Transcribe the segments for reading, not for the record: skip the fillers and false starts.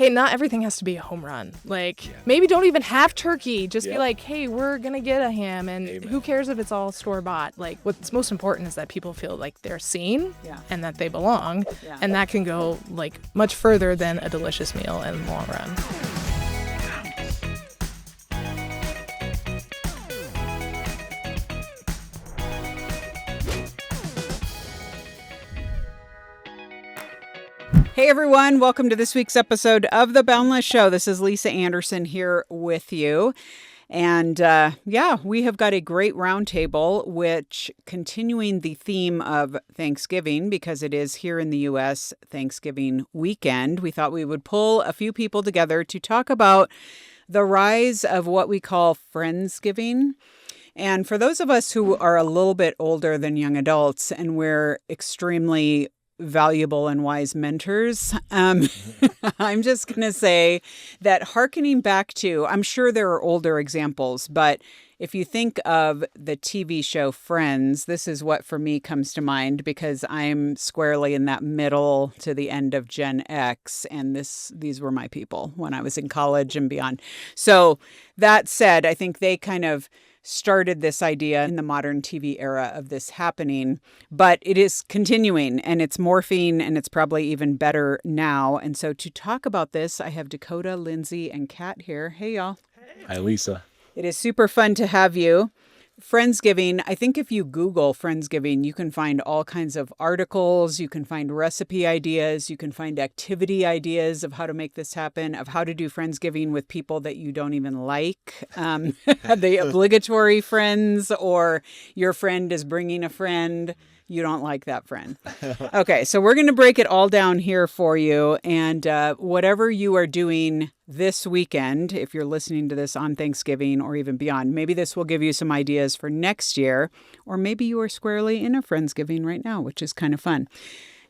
hey, not everything has to be a home run. Like, maybe don't even have turkey. Just be like, hey, we're going to get a ham, and who cares if it's all store-bought? Like, what's most important is that people feel like they're seen and that they belong, and that can go, like, much further than a delicious meal in the long run. Hey everyone, welcome to this week's episode of The Boundless Show. This is Lisa Anderson here with you. And we have got a great roundtable, which continuing the theme of Thanksgiving, because it is here in the U.S. Thanksgiving weekend, we thought we would pull a few people together to talk about the rise of what we call Friendsgiving. And for those of us who are a little bit older than young adults, and we're extremely valuable and wise mentors, I'm just going to say that hearkening back to, I'm sure there are older examples, but if you think of the TV show Friends, this is what for me comes to mind because I'm squarely in that middle to the end of Gen X, and these were my people when I was in college and beyond. So that said, I think they kind of started this idea in the modern TV era of this happening, but it is continuing and it's morphing and it's probably even better now. And so to talk about this, I have Dakota, Lindsay, and Kat here. Hey, y'all. Hi, Lisa. It is super fun to have you. Friendsgiving, I think if you Google Friendsgiving, you can find all kinds of articles, you can find recipe ideas, you can find activity ideas of how to make this happen, of how to do Friendsgiving with people that you don't even like, the obligatory friends, or your friend is bringing a friend. You don't like that friend. Okay, so we're going to break it all down here for you. And whatever you are doing this weekend, if you're listening to this on Thanksgiving or even beyond, maybe this will give you some ideas for next year. Or maybe you are squarely in a Friendsgiving right now, which is kind of fun.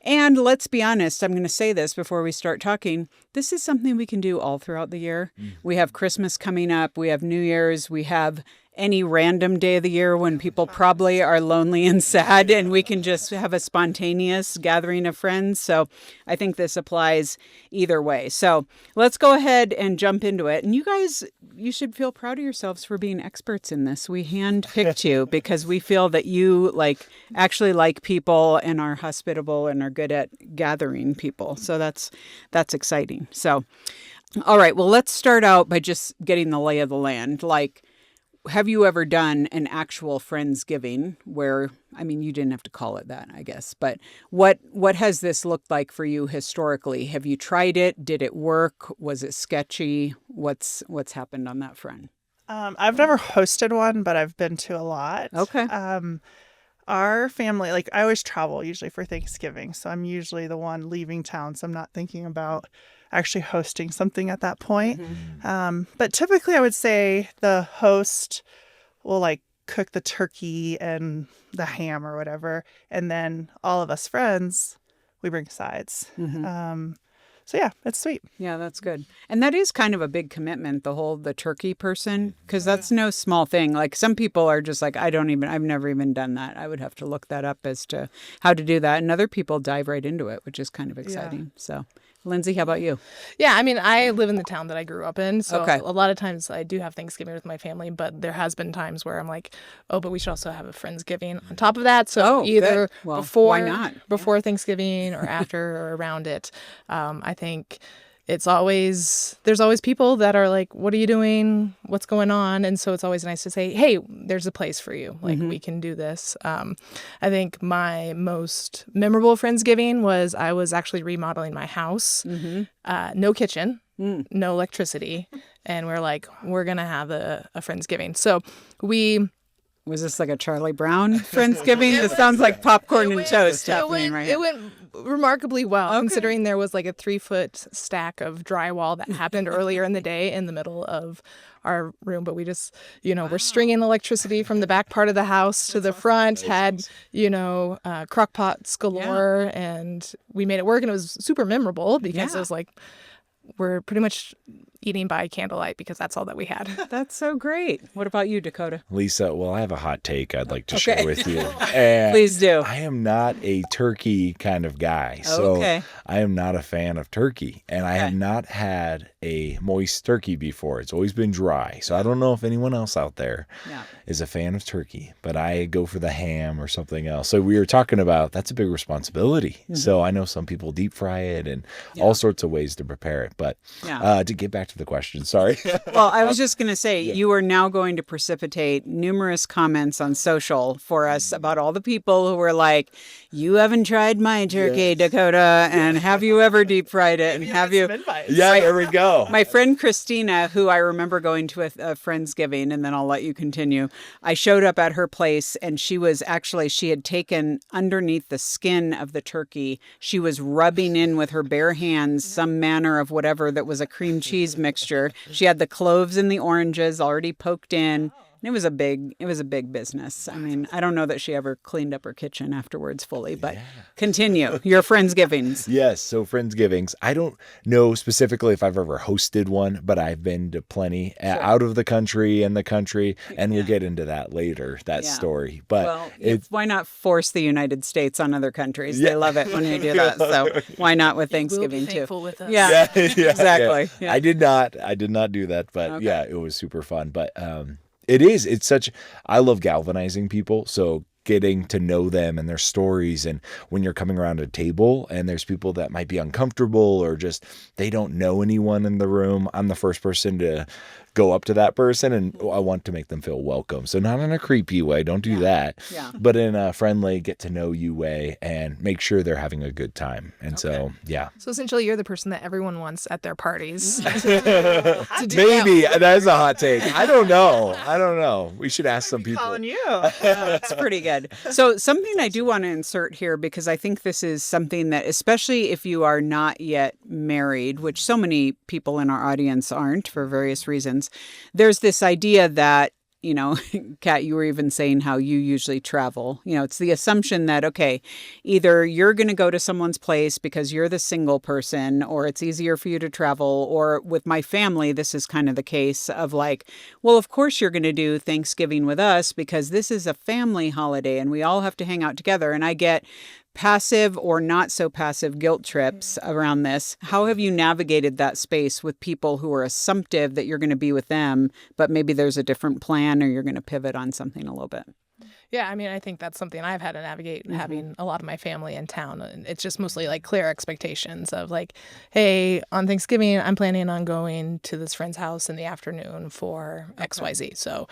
And let's be honest, I'm going to say this before we start talking. This is something we can do all throughout the year. We have Christmas coming up. We have New Year's. We have any random day of the year when people probably are lonely and sad, and we can just have a spontaneous gathering of friends. So I think this applies either way. So let's go ahead and jump into it. And you guys, you should feel proud of yourselves for being experts in this. We handpicked you because we feel that you actually like people and are hospitable and are good at gathering people. So that's exciting. So, all right, well, let's start out by just getting the lay of the land. Have you ever done an actual Friendsgiving where, I mean, you didn't have to call it that, I guess, but what has this looked like for you historically? Have you tried it? Did it work? Was it sketchy? What's happened on that front? I've never hosted one, but I've been to a lot. Okay. Our family, I always travel usually for Thanksgiving, so I'm usually the one leaving town, so I'm not thinking about actually hosting something at that point. Mm-hmm. But typically I would say the host will cook the turkey and the ham or whatever. And then all of us friends, we bring sides. Mm-hmm. So yeah, it's sweet. Yeah, that's good. And that is kind of a big commitment, the turkey person, because that's no small thing. Some people are just I've never even done that. I would have to look that up as to how to do that. And other people dive right into it, which is kind of exciting. Yeah. So Lindsay, how about you? Yeah, I mean, I live in the town that I grew up in, so a lot of times I do have Thanksgiving with my family, but there has been times where I'm like, oh, but we should also have a Friendsgiving on top of that. So either before Thanksgiving or after or around it. I think there's always people that are like, what are you doing? What's going on? And so it's always nice to say, hey, there's a place for you. We can do this. I think my most memorable Friendsgiving was I was actually remodeling my house. Mm-hmm. No kitchen, no electricity. And we're going to have a Friendsgiving. So was this like a Charlie Brown Friendsgiving? This sounds like popcorn and toast happening right now. It went remarkably well, considering there was a 3-foot stack of drywall that happened earlier in the day in the middle of our room. But we just, we're stringing electricity from the back part of the house to the front, had, crock pots galore, and we made it work. And it was super memorable because it was we're pretty much eating by candlelight because that's all that we had. That's so great. What about you, Dakota? Lisa, well, I have a hot take I'd like to share with you. And please do. I am not a turkey kind of guy. So I am not a fan of turkey. And I have not had a moist turkey before. It's always been dry. So I don't know if anyone else out there is a fan of turkey, but I go for the ham or something else. So we were talking about that's a big responsibility. Mm-hmm. So I know some people deep fry it and all sorts of ways to prepare it. But to get back to the question, sorry. Well, I was just going to say, you are now going to precipitate numerous comments on social for us about all the people who were like, you haven't tried my turkey, Dakota, and have you ever deep fried it? And have you? Yeah, there we go. My friend Christina, who I remember going to a Friendsgiving, and then I'll let you continue. I showed up at her place, and she had taken underneath the skin of the turkey. She was rubbing in with her bare hands some manner of whatever that was a cream cheese mixture. She had the cloves and the oranges already poked in. And it was a big business. I mean, I don't know that she ever cleaned up her kitchen afterwards fully, but continue. Your Friendsgivings. Yes, so Friendsgivings. I don't know specifically if I've ever hosted one, but I've been to plenty out of the country and the country, and we'll get into that later, that story. But why not force the United States on other countries? They love it when you do that. So why not with Thanksgiving too? With us. Yeah, exactly. Yeah. I did not do that, but it was super fun. But I love galvanizing people. So getting to know them and their stories. And when you're coming around a table and there's people that might be uncomfortable or just, they don't know anyone in the room, I'm the first person to go up to that person and I want to make them feel welcome. So not in a creepy way, don't do that, but in a friendly, get to know you way and make sure they're having a good time. And so essentially you're the person that everyone wants at their parties. Maybe that is a hot take. I don't know. We should ask some people. Calling you. That's pretty good. So something I do want to insert here, because I think this is something that, especially if you are not yet married, which so many people in our audience aren't for various reasons, there's this idea that, you know, Kat, you were even saying how you usually travel. You know, it's the assumption that, okay, either you're going to go to someone's place because you're the single person, or it's easier for you to travel. Or with my family, this is kind of the case of like, well, of course you're going to do Thanksgiving with us because this is a family holiday and we all have to hang out together. And I get passive or not so passive guilt trips around this. How have you navigated that space with people who are assumptive that you're going to be with them, but maybe there's a different plan or you're going to pivot on something a little bit? Yeah, I mean, I think that's something I've had to navigate having a lot of my family in town. And it's just mostly like clear expectations of like, hey, on Thanksgiving, I'm planning on going to this friend's house in the afternoon for XYZ. So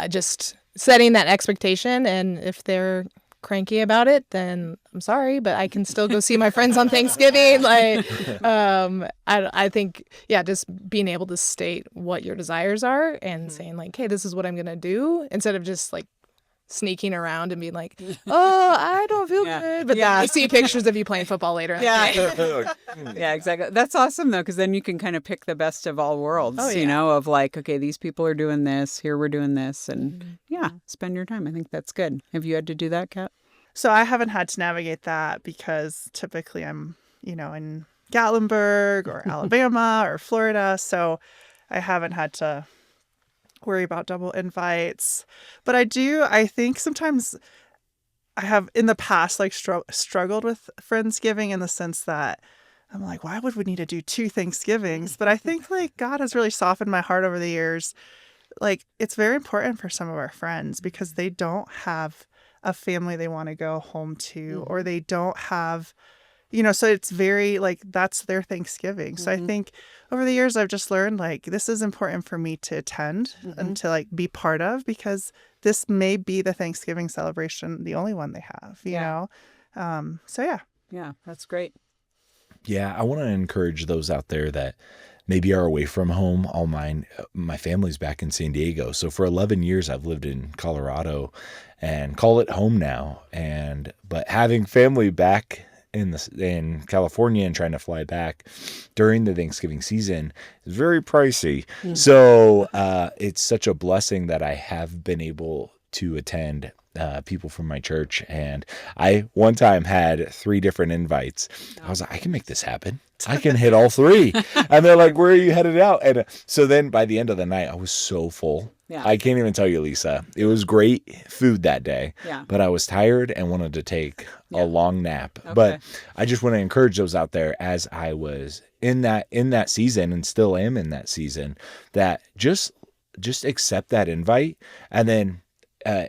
just setting that expectation. And if they're cranky about it, then I'm sorry, but I can still go see my friends on Thanksgiving. Like, I think, just being able to state what your desires are and saying like, hey, this is what I'm going to do, instead of just like sneaking around and being like, oh, I don't feel good. But then I see pictures of you playing football later. Yeah, exactly. That's awesome, though, because then you can kind of pick the best of all worlds, you know, of like, okay, these people are doing this, here we're doing this, and spend your time. I think that's good. Have you had to do that, Kat? So I haven't had to navigate that because typically I'm, you know, in Gatlinburg or Alabama or Florida. So I haven't had to worry about double invites. But I think sometimes I have in the past like struggled with Friendsgiving in the sense that I'm like, why would we need to do 2 Thanksgivings? But I think like God has really softened my heart over the years. Like it's very important for some of our friends because they don't have a family they want to go home to, or they don't have, you know, so it's very like, that's their Thanksgiving. So I think over the years, I've just learned like, this is important for me to attend and to like be part of, because this may be the Thanksgiving celebration, the only one they have, you know? Yeah, that's great. Yeah. I want to encourage those out there that maybe are away from home. My family's back in San Diego. So for 11 years, I've lived in Colorado and call it home now. But having family back in California and trying to fly back during the Thanksgiving season is very pricey. So it's such a blessing that I have been able to attend people from my church. And I one time had 3 different invites. I was like, I can make this happen. I can hit all three. And they're like, where are you headed out? And so then by the end of the night, I was so full. Yeah. I can't even tell you, Lisa. It was great food that day, but I was tired and wanted to take a long nap. Okay. But I just want to encourage those out there, as I was in that season and still am in that season, that just accept that invite and then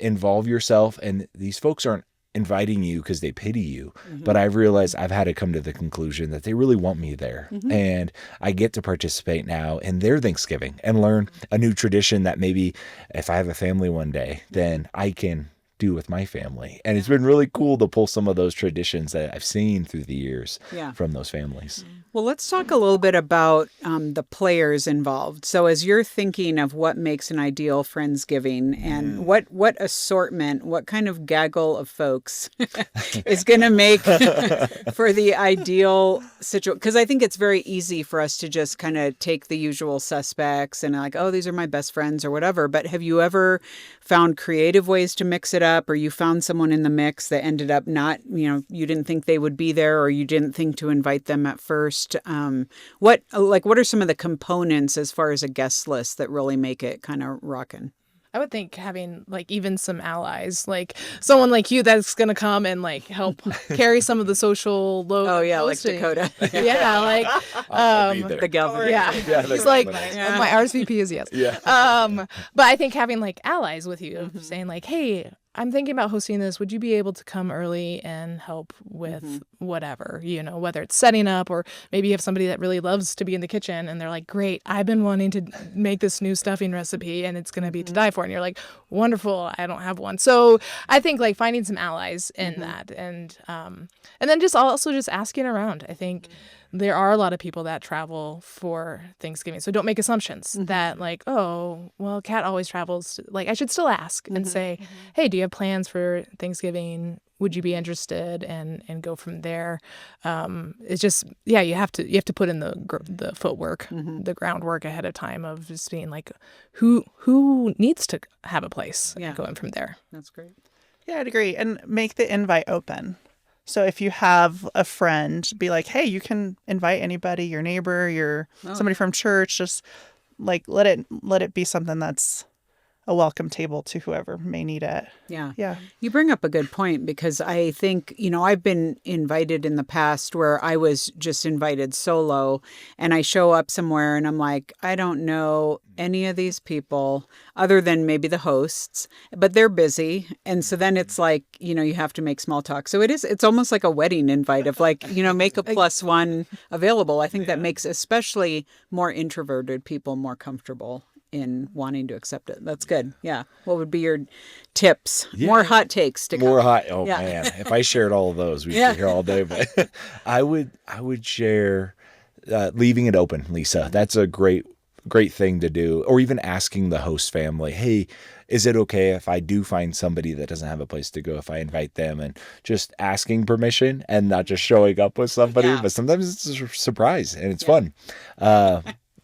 involve yourself. And these folks aren't inviting you because they pity you. But I've realized I've had to come to the conclusion that they really want me there. And I get to participate now in their Thanksgiving and learn a new tradition that maybe if I have a family one day, then I can do with my family. And it's been really cool to pull some of those traditions that I've seen through the years from those families. Well, let's talk a little bit about the players involved. So as you're thinking of what makes an ideal Friendsgiving and what assortment, what kind of gaggle of folks is going to make for the ideal situation? Because I think it's very easy for us to just kind of take the usual suspects and like, oh, these are my best friends or whatever. But have you ever found creative ways to mix it up, or you found someone in the mix that ended up not, you didn't think they would be there, or you didn't think to invite them at first? What are some of the components as far as a guest list that really make it kind of rockin'? I would think having like even some allies, like someone like you that's going to come and like help carry some of the social load. Oh yeah, hosting. Like Dakota. Yeah, like the Galvin. Yeah, he's like my RSVP is yes. Yeah. But I think having like allies with you, saying like, hey, I'm thinking about hosting this. Would you be able to come early and help with whatever, whether it's setting up, or maybe you have somebody that really loves to be in the kitchen and they're like, great, I've been wanting to make this new stuffing recipe and it's going to be to die for. And you're like, wonderful, I don't have one. So I think like finding some allies in that and then just asking around. I think there are a lot of people that travel for Thanksgiving. So don't make assumptions that like, oh, well, Kat always travels. Like I should still ask and say, hey, do you have plans for Thanksgiving? Would you be interested? And go from there. It's just, you have to put in the footwork, the groundwork ahead of time of just being like, who needs to have a place and going from there. That's great. Yeah, I'd agree. And make the invite open. So if you have a friend, be like, hey, you can invite anybody, your neighbor, somebody from church, just like let it be something that's a welcome table to whoever may need it. Yeah. Yeah. You bring up a good point, because I think, I've been invited in the past where I was just invited solo, and I show up somewhere and I'm like, I don't know any of these people other than maybe the hosts, but they're busy. And so then it's like, you have to make small talk. So it's almost like a wedding invite of like, make a +1 available. I think that makes especially more introverted people more comfortable in wanting to accept it. That's good. Yeah. What would be your tips? Yeah. More hot takes to come. More hot. Oh man, if I shared all of those, we'd be here all day. But I would share leaving it open, Lisa. That's a great thing to do. Or even asking the host family, hey, is it okay if I do find somebody that doesn't have a place to go, if I invite them, and just asking permission and not just showing up with somebody, but sometimes it's a surprise and it's fun.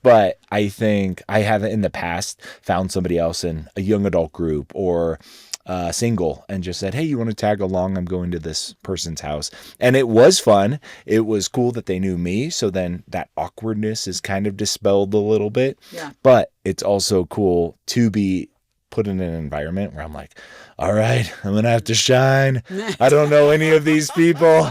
But I think I have in the past found somebody else in a young adult group or single and just said, hey, you want to tag along? I'm going to this person's house. And it was fun. It was cool that they knew me. So then that awkwardness is kind of dispelled a little bit. Yeah. But it's also cool to be put in an environment where I'm like, all right, I'm going to have to shine. I don't know any of these people.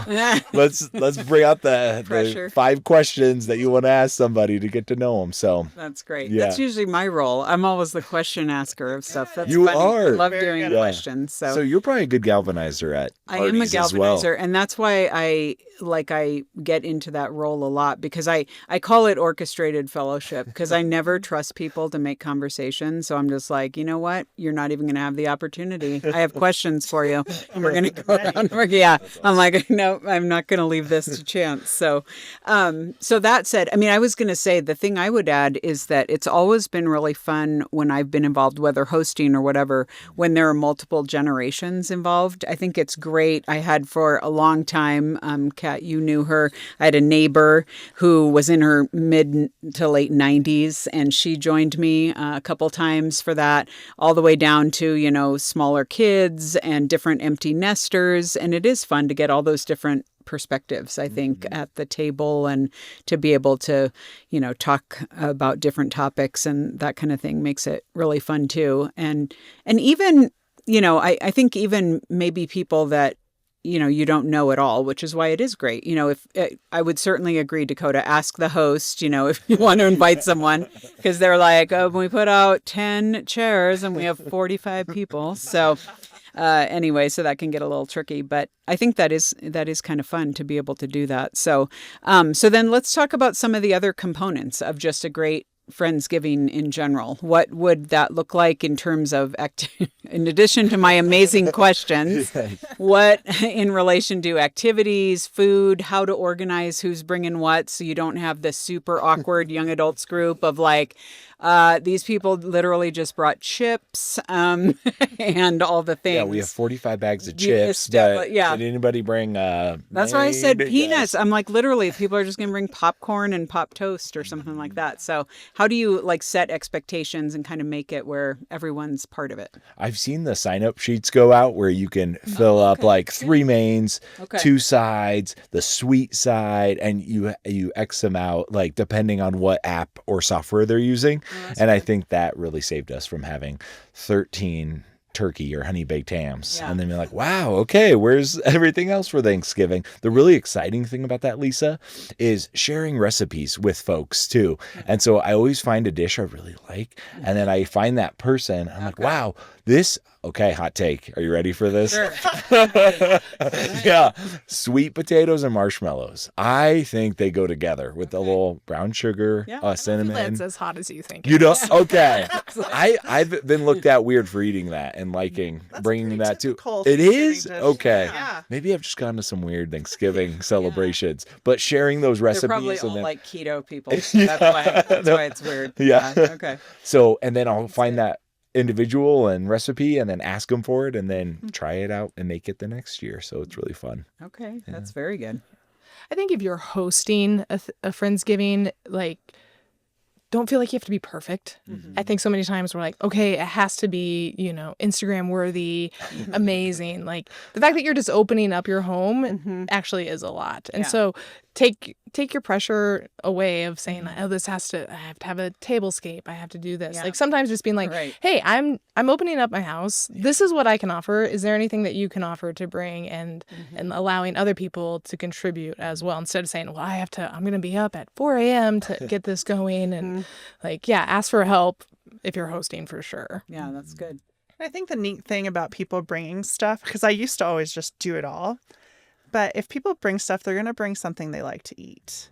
Let's bring out the 5 questions that you want to ask somebody to get to know them. So that's great. Yeah. That's usually my role. I'm always the question asker of stuff. That's you funny. are. I love doing questions. So you're probably a good galvanizer at I am a galvanizer, and that's why I get into that role a lot, because I call it orchestrated fellowship, because I never trust people to make conversation. So I'm just like, you know what? You're not even going to have the opportunity. I have questions for you. And we're going to go around. Yeah. I'm like, no, I'm not going to leave this to chance. So that said, I was going to say the thing I would add is that it's always been really fun when I've been involved, whether hosting or whatever, when there are multiple generations involved. I think it's great. I had for a long time, Kat, you knew her. I had a neighbor who was in her mid to late 90s, and she joined me a couple times for that, all the way down to, smaller kids and different empty nesters. And it is fun to get all those different perspectives, I think, at the table, and to be able to, talk about different topics and that kind of thing makes it really fun too. And even, I think even maybe people that, you don't know at all, which is why it is great. If I would certainly agree, Dakota, ask the host, if you want to invite someone, because they're like, oh, we put out 10 chairs and we have 45 people. So anyway, so that can get a little tricky, but I think that is kind of fun to be able to do that. So, so then let's talk about some of the other components of just a great Friendsgiving in general. What would that look like in terms of, in addition to my amazing questions, what in relation to activities, food, how to organize who's bringing what, so you don't have this super awkward young adults group of like, these people literally just brought chips and all the things. Yeah, we have 45 bags of chips. But did anybody bring That's why I said peanuts. I'm like, literally, people are just going to bring popcorn and pop toast or something like that. So how do you like set expectations and kind of make it where everyone's part of it? I've seen the sign-up sheets go out where you can fill up like 3 mains, 2 sides, the sweet side, and you X them out, like depending on what app or software they're using. And I think that really saved us from having 13 turkey or honey baked hams. And then you're like, wow, okay, where's everything else for Thanksgiving? The really exciting thing about that, Lisa, is sharing recipes with folks too. And so I always find a dish I really like, and then I find that person, I'm like, wow, this, hot take. Are you ready for this? Sure. Yeah. Sweet potatoes and marshmallows. I think they go together with a little brown sugar, cinnamon. That's as hot as you think. You don't? Okay. I've been looked at weird for eating that and liking bringing that too. It is? Okay. Yeah. Maybe I've just gone to some weird Thanksgiving celebrations, but sharing those recipes. They're probably all like keto people. That's why it's weird. Yeah. Okay. So, and then I'll find that individual and recipe and then ask them for it and then try it out and make it the next year. So it's really fun. Okay. That's very good. I think if you're hosting a Friendsgiving, like, don't feel like you have to be perfect. I think so many times we're like, okay, it has to be, Instagram worthy, amazing. Like the fact that you're just opening up your home actually is a lot. And so take your pressure away of saying, oh, I have to have a tablescape. I have to do this. Like sometimes just being like, hey, I'm opening up my house. This is what I can offer. Is there anything that you can offer to bring, and allowing other people to contribute as well, instead of saying, well, I'm going to be up at 4 a.m. to get this going, and ask for help if you're hosting for sure. Yeah, that's good. I think the neat thing about people bringing stuff, because I used to always just do it all, but if people bring stuff, they're going to bring something they like to eat,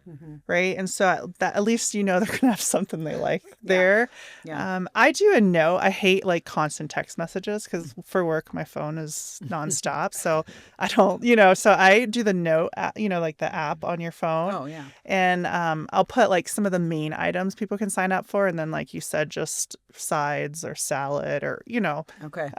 right? And so that at least they're going to have something they like there. Yeah. I do a note. I hate like constant text messages because for work my phone is nonstop. So I don't, so I do the note, like the app on your phone. Oh yeah. And I'll put like some of the main items people can sign up for, and then like you said, just sides or salad or Okay.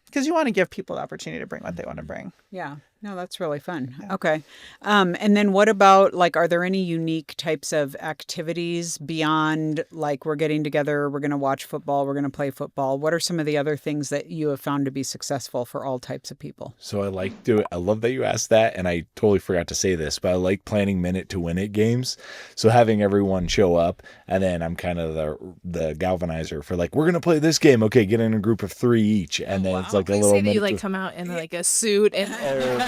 Because you want to give people the opportunity to bring what they want to bring. Yeah. No, that's really fun. Yeah. Okay. And then what about, like, are there any unique types of activities beyond, like, we're getting together, we're going to watch football, we're going to play football? What are some of the other things that you have found to be successful for all types of people? So I love that you asked that, and I totally forgot to say this, but I like planning minute to win it games. So having everyone show up, and then I'm kind of the galvanizer for like, we're going to play this game. Okay, get in a group of 3 each. And then it's like a little minute. You like come out in like a suit and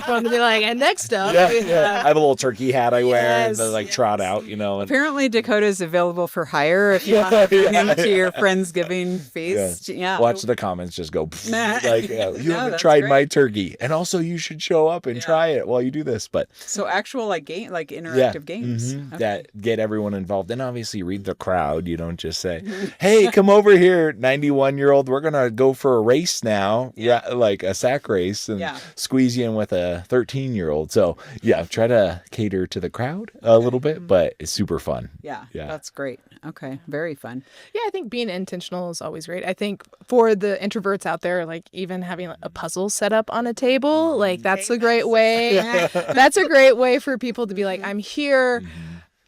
to be like, and next up. Yeah. I have a little turkey hat I wear and then like trot out, And... Apparently Dakota is available for hire if you want to bring him to your Friendsgiving feast. Yeah. Watch the comments just go like, you haven't tried my turkey. And also you should show up and try it while you do this. But so actual like game, like interactive games that get everyone involved. And obviously read the crowd. You don't just say, hey, come over here, 91-year-old. We're going to go for a race now. Yeah. Like a sack race and squeeze you in with a 13-year-old. So try to cater to the crowd a little bit, but it's super fun. Yeah. That's great. Okay. Very fun. Yeah. I think being intentional is always great. I think for the introverts out there, like even having a puzzle set up on a table, like that's a great way. That's a great way for people to be like, I'm here.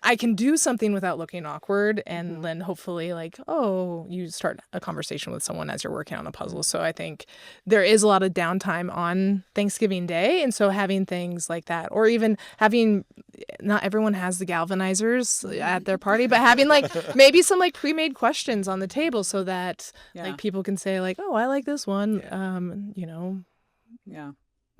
I can do something without looking awkward, and then hopefully you start a conversation with someone as you're working on a puzzle. So I think there is a lot of downtime on Thanksgiving Day, and so having things like that, or even having, not everyone has the galvanizers at their party, but having maybe some pre-made questions on the table so that people can say oh, I like this one,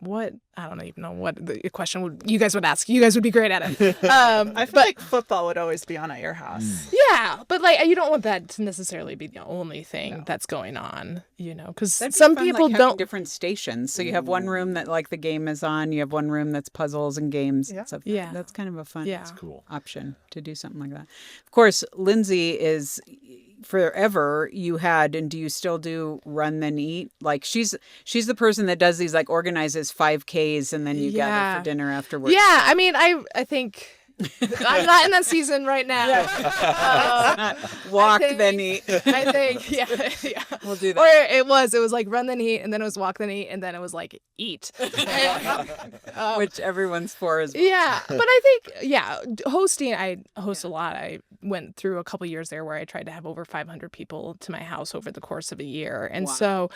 what, I don't even know what the question you guys would ask. You guys would be great at it. I feel like football would always be on at your house. Yeah, but you don't want that to necessarily be the only thing that's going on, because some people don't. Different stations. So you have one room that the game is on. You have one room that's puzzles and games. Yeah. So yeah. That's kind of a fun cool option to do something like that. Of course, Lindsay is... Forever you had, and do you still do Run Then Eat? She's the person that does these organizes 5Ks and then you gather for dinner afterwards. Yeah, I mean, I think I'm not in that season right now. Walk then eat. I think, yeah. We'll do that. Or it was Run Then Eat, and then it was Walk Then Eat, and then it was eat. Which everyone's for as well. Yeah, but I think, hosting, I host a lot. I went through a couple years there where I tried to have over 500 people to my house over the course of a year. And so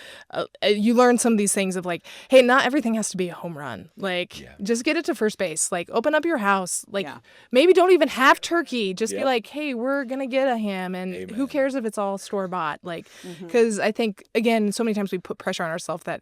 you learn some of these things of hey, not everything has to be a home run. Just get it to first base. Open up your house. Maybe don't even have turkey. Just be hey, we're going to get a ham. And who cares if it's all store-bought? Because I think, again, so many times we put pressure on ourselves that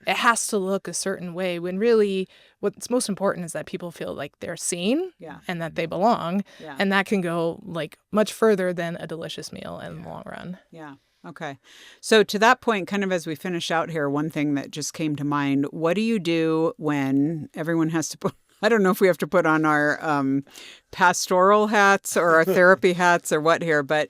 it has to look a certain way when really what's most important is that people feel like they're seen and that they belong. Yeah. And that can go much further than a delicious meal in the long run. Yeah. Okay. So to that point, kind of as we finish out here, one thing that just came to mind, what do you do when everyone has to put, I don't know if we have to put on our pastoral hats or our therapy hats or what here, but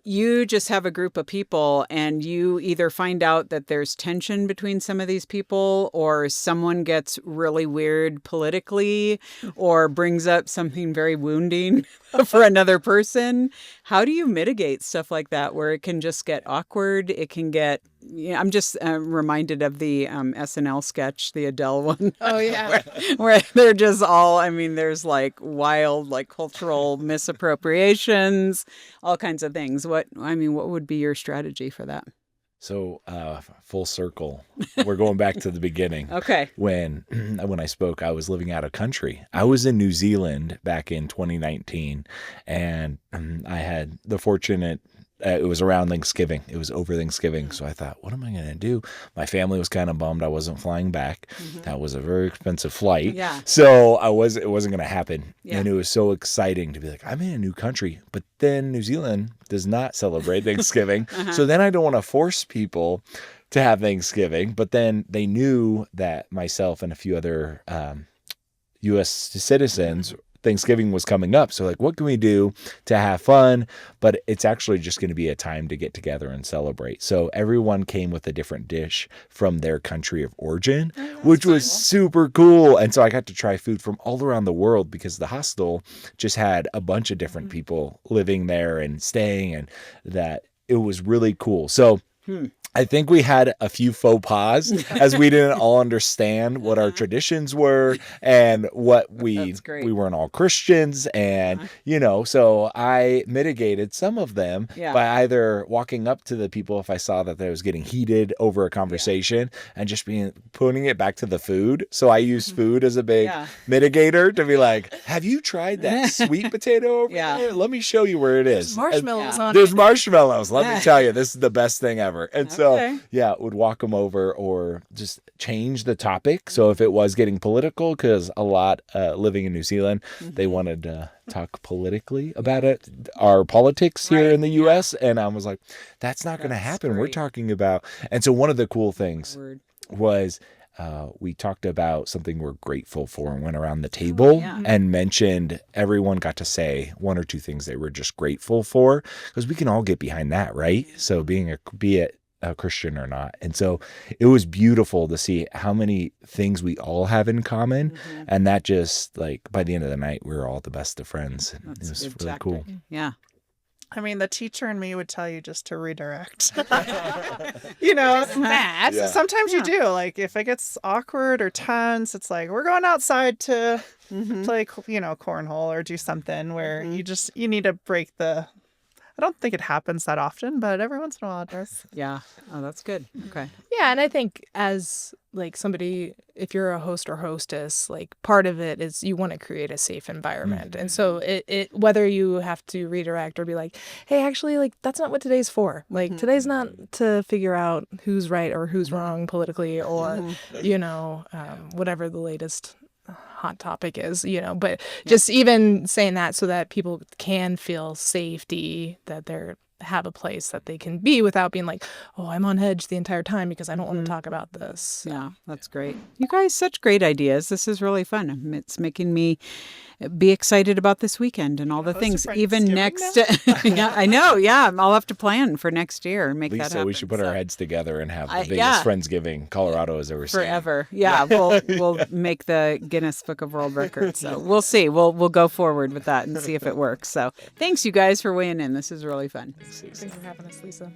you just have a group of people and you either find out that there's tension between some of these people or someone gets really weird politically or brings up something very wounding for another person. How do you mitigate stuff like that where it can just get awkward? It can get, I'm just reminded of the SNL sketch, the Adele one. Oh, yeah. where they're just all, there's wild, cultural misappropriations, all kinds of things. What would be your strategy for that? So full circle, we're going back to the beginning. Okay. When I spoke, I was living out of country. I was in New Zealand back in 2019, and I had the fortunate it was around Thanksgiving. It was over Thanksgiving. So I thought, what am I going to do? My family was kind of bummed I wasn't flying back. That was a very expensive flight. Yeah. So it wasn't going to happen. Yeah. And it was so exciting to be I'm in a new country. But then New Zealand does not celebrate Thanksgiving. So then I don't want to force people to have Thanksgiving. But then they knew that myself and a few other U.S. citizens Thanksgiving was coming up. So what can we do to have fun? But it's actually just going to be a time to get together and celebrate. So everyone came with a different dish from their country of origin, which was super cool. And so I got to try food from all around the world because the hostel just had a bunch of different people living there and staying, and that it was really cool. So I think we had a few faux pas as we didn't all understand what our traditions were and what we weren't all Christians. And, so I mitigated some of them by either walking up to the people if I saw that they was getting heated over a conversation and just putting it back to the food. So I used food as a big mitigator to be have you tried that sweet potato over there? Let me show you where it is. There's marshmallows on it. There's marshmallows. Let me tell you, this is the best thing ever. And so, would walk them over or just change the topic. So if it was getting political, because a lot living in New Zealand, they wanted to talk politically about it, our politics here in the U.S. And I was that's not going to happen. We're talking about. And so one of the cool things was we talked about something we're grateful for and went around the table and mentioned everyone got to say one or two things they were just grateful for, because we can all get behind that, right? So be it a Christian or not. And so it was beautiful to see how many things we all have in common. And that just by the end of the night, we were all the best of friends. It was really cool. Yeah. I mean, the teacher in me would tell you just to redirect. You know, that. Yeah. Sometimes you do. Like, if it gets awkward or tense, it's like, we're going outside to play, cornhole or do something where you need to break the... I don't think it happens that often, but every once in a while it does. Yeah. Oh, that's good. Okay. Yeah, and I think as like somebody, if you're a host or hostess, like part of it is you want to create a safe environment. And so it whether you have to redirect or be like, hey, actually, like that's not what today's for. Like today's not to figure out who's right or who's wrong politically or, whatever the latest hot topic is, but just even saying that so that people can feel safety, that they're have a place that they can be without being like, oh, I'm on edge the entire time because I don't want to talk about this. Yeah, that's great. You guys, such great ideas. This is really fun. It's making me be excited about this weekend and all the things. Even next, yeah, I know. Yeah, I'll have to plan for next year and make that happen. We should put our heads together and have the biggest Friendsgiving Colorado has ever seen. Forever. Yeah, we'll make the Guinness Book of World Records. So we'll see. We'll go forward with that and see if it works. So thanks, you guys, for weighing in. This is really fun. Thanks for having us, Lisa.